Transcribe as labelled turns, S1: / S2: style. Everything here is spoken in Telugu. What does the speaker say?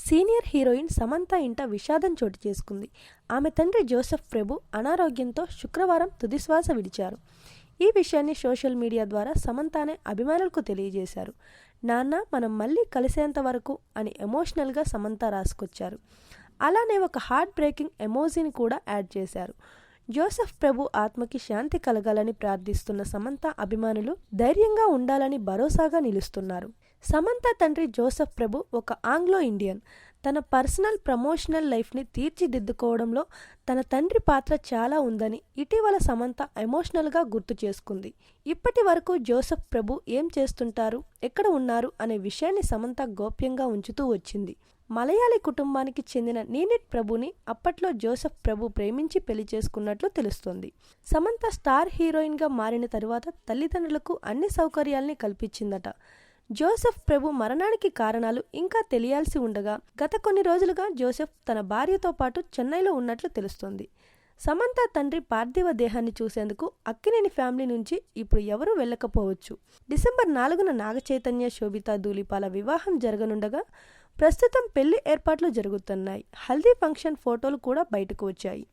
S1: సీనియర్ హీరోయిన్ సమంత ఇంట విషాదం చోటు చేసుకుంది. ఆమె తండ్రి జోసెఫ్ ప్రభు అనారోగ్యంతో శుక్రవారం తుదిశ్వాస విడిచారు. ఈ విషయాన్ని సోషల్ మీడియా ద్వారా సమంతనే అభిమానులకు తెలియజేశారు. నాన్న, మనం మళ్ళీ కలిసేంత వరకు అని ఎమోషనల్గా సమంత రాసుకొచ్చారు. అలానే ఒక హార్ట్ బ్రేకింగ్ ఎమోజీని కూడా యాడ్ చేశారు. జోసెఫ్ ప్రభు ఆత్మకి శాంతి కలగాలని ప్రార్థిస్తున్న సమంత అభిమానులు ధైర్యంగా ఉండాలని భరోసాగా నిలుస్తున్నారు. సమంత తండ్రి జోసెఫ్ ప్రభు ఒక ఆంగ్లో ఇండియన్. తన పర్సనల్ ప్రమోషనల్ లైఫ్ని తీర్చిదిద్దుకోవడంలో తన తండ్రి పాత్ర చాలా ఉందని ఇటీవల సమంత ఎమోషనల్గా గుర్తు చేసుకుంది. ఇప్పటి వరకు జోసెఫ్ ప్రభు ఏం చేస్తుంటారు, ఎక్కడ ఉన్నారు అనే విషయాన్ని సమంత గోప్యంగా ఉంచుతూ వచ్చింది. మలయాళీ కుటుంబానికి చెందిన నీనిట్ ప్రభుని అప్పట్లో జోసెఫ్ ప్రభు ప్రేమించి పెళ్లి చేసుకున్నట్లు తెలుస్తోంది. సమంత స్టార్ హీరోయిన్గా మారిన తరువాత తల్లిదండ్రులకు అన్ని సౌకర్యాల్ని కల్పించిందట. జోసెఫ్ ప్రభు మరణానికి కారణాలు ఇంకా తెలియాల్సి ఉండగా గత కొన్ని రోజులుగా జోసెఫ్ తన భార్యతో పాటు చెన్నైలో ఉన్నట్లు తెలుస్తోంది. సమంత తండ్రి పార్థివ దేహాన్ని చూసేందుకు అక్కినేని ఫ్యామిలీ నుంచి ఇప్పుడు ఎవరూ వెళ్ళకపోవచ్చు. డిసెంబర్ 4న నాగచైతన్య, శోభితా ధూళిపాల వివాహం జరగనుండగా ప్రస్తుతం పెళ్లి ఏర్పాట్లు జరుగుతున్నాయి. హల్దీ ఫంక్షన్ ఫోటోలు కూడా బయటకు వచ్చాయి.